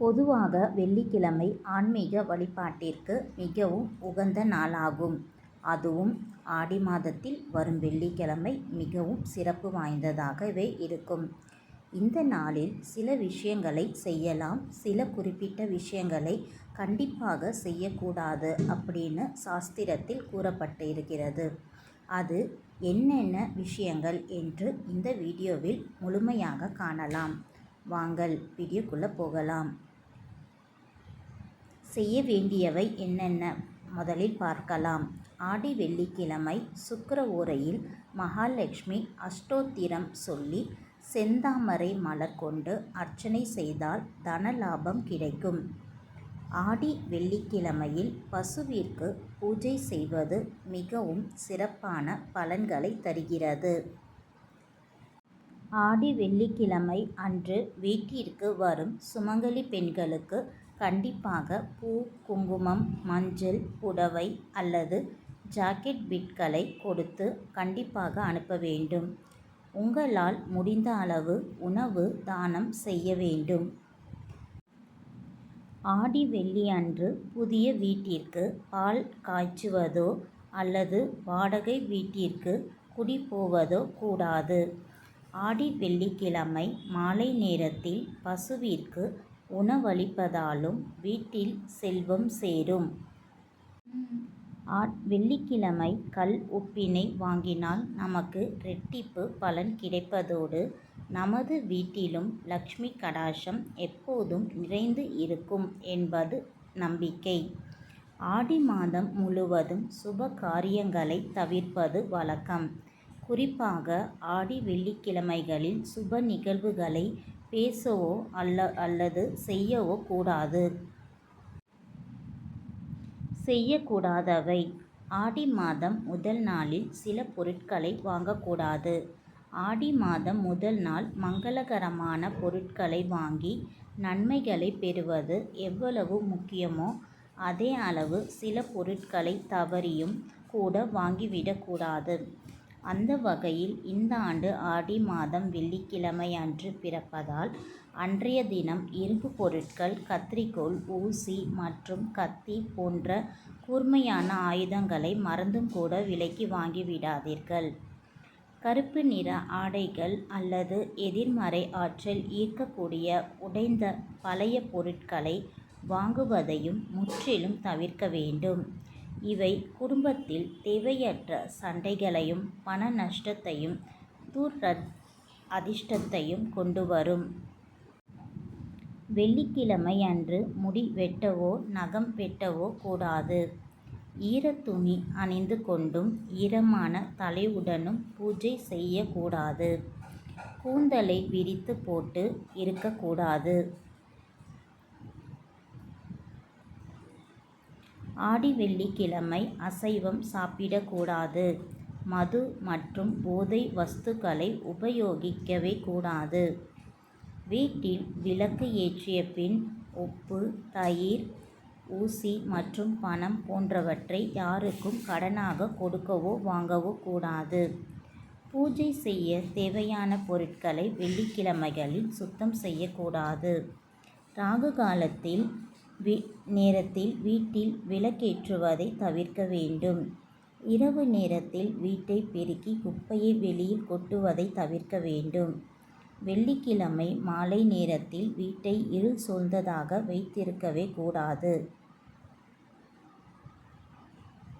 பொதுவாக வெள்ளிக்கிழமை ஆன்மீக வழிபாட்டிற்கு மிகவும் உகந்த நாளாகும். அதுவும் ஆடி மாதத்தில் வரும் வெள்ளிக்கிழமை மிகவும் சிறப்பு வாய்ந்ததாகவே இருக்கும். இந்த நாளில் சில விஷயங்களை செய்யலாம், சில குறிப்பிட்ட விஷயங்களை கண்டிப்பாக செய்யக்கூடாது அப்படின்னு சாஸ்திரத்தில் கூறப்பட்டு இருக்கிறது. அது என்னென்ன விஷயங்கள் என்று இந்த வீடியோவில் முழுமையாக காணலாம். வாங்கள் வீடியோக்குள்ளே போகலாம். செய்ய வேண்டியவை என்னென்ன முதலில் பார்க்கலாம். ஆடி வெள்ளிக்கிழமை சுக்கிர ஓரையில் மகாலட்சுமி அஷ்டோத்திரம் சொல்லி செந்தாமரை மலர் கொண்டு அர்ச்சனை செய்தால் தனலாபம் கிடைக்கும். ஆடி வெள்ளிக்கிழமையில் பசுவிற்கு பூஜை செய்வது மிகவும் சிறப்பான பலன்களை தருகிறது. ஆடி வெள்ளிக்கிழமை அன்று வீட்டிற்கு வரும் சுமங்கலி பெண்களுக்கு கண்டிப்பாக பூ, குங்குமம், மஞ்சள், புடவை அல்லது ஜாக்கெட் பிட்களை கொடுத்து கண்டிப்பாக அனுப்ப வேண்டும். உங்களால் முடிந்த அளவு உணவு தானம் செய்ய வேண்டும். ஆடி வெள்ளி அன்று புதிய வீட்டிற்கு பால் காய்ச்சுவதோ அல்லது வாடகை வீட்டிற்கு குடி போவதோ கூடாது. ஆடி வெள்ளிக்கிழமை மாலை நேரத்தில் பசுவிற்கு உணவளிப்பதாலும் வீட்டில் செல்வம் சேரும். வெள்ளிக்கிழமை கல் உப்பினை வாங்கினால் நமக்கு ரெட்டிப்பு பலன் கிடைப்பதோடு நமது வீட்டிலும் லக்ஷ்மி கடாட்சம் எப்போதும் நிறைந்து இருக்கும் என்பது நம்பிக்கை. ஆடி மாதம் முழுவதும் சுப காரியங்களை தவிர்ப்பது வழக்கம். குறிப்பாக ஆடி வெள்ளிக்கிழமைகளில் சுப நிகழ்வுகளை பேசவோ அல்லது செய்யவோ கூடாது. செய்யக்கூடாதவை: ஆடி மாதம் முதல் நாளில் சில பொருட்களை வாங்கக்கூடாது. ஆடி மாதம் முதல் நாள் மங்களகரமான பொருட்களை வாங்கி நன்மைகளை பெறுவது எவ்வளவு முக்கியமோ அதே அளவு சில பொருட்களை தவறியும் கூட வாங்கிவிடக்கூடாது. அந்த வகையில் இந்த ஆண்டு ஆடி மாதம் வெள்ளிக்கிழமை அன்று பிறப்பதால் அன்றைய தினம் இரும்பு பொருட்கள், கத்தரிக்கோல், ஊசி மற்றும் கத்தி போன்ற கூர்மையான ஆயுதங்களை மறந்தும் கூட விலைக்கு வாங்கிவிடாதீர்கள். கருப்பு நிற ஆடைகள் அல்லது எதிர்மறை ஆற்றல் ஈர்க்கக்கூடிய உடைந்த பழைய பொருட்களை வாங்குவதையும் முற்றிலும் தவிர்க்க வேண்டும். இவை குடும்பத்தில் தேவையற்ற சண்டைகளையும் பண நஷ்டத்தையும் அதிர்ஷ்டத்தையும் கொண்டு வரும். வெள்ளிக்கிழமை அன்று முடி வெட்டவோ நகம் வெட்டவோ கூடாது. ஈரத்துணி அணிந்து கொண்டும் ஈரமான தலையுடனும் பூஜை செய்யக்கூடாது. கூந்தலை விரித்து போட்டு இருக்கக்கூடாது. ஆடி வெள்ளிக்கிழமை அசைவம் சாப்பிடக்கூடாது. மது மற்றும் போதை வஸ்துக்களை உபயோகிக்கவே கூடாது. வீட்டில் விளக்கு ஏற்றிய பின் உப்பு, தயிர், ஊசி மற்றும் பணம் போன்றவற்றை யாருக்கும் கடனாக கொடுக்கவோ வாங்கவோ கூடாது. பூஜை செய்ய தேவையான பொருட்களை வெள்ளிக்கிழமைகளில் சுத்தம் செய்யக்கூடாது. ராகு காலத்தில் நேரத்தில் வீட்டில் விளக்கேற்றுவதை தவிர்க்க வேண்டும். இரவு நேரத்தில் வீட்டை பெருக்கி குப்பையை வெளியில் கொட்டுவதை தவிர்க்க வேண்டும். வெள்ளிக்கிழமை மாலை நேரத்தில் வீட்டை இருள் சூழ்ந்ததாக வைத்திருக்கவே கூடாது.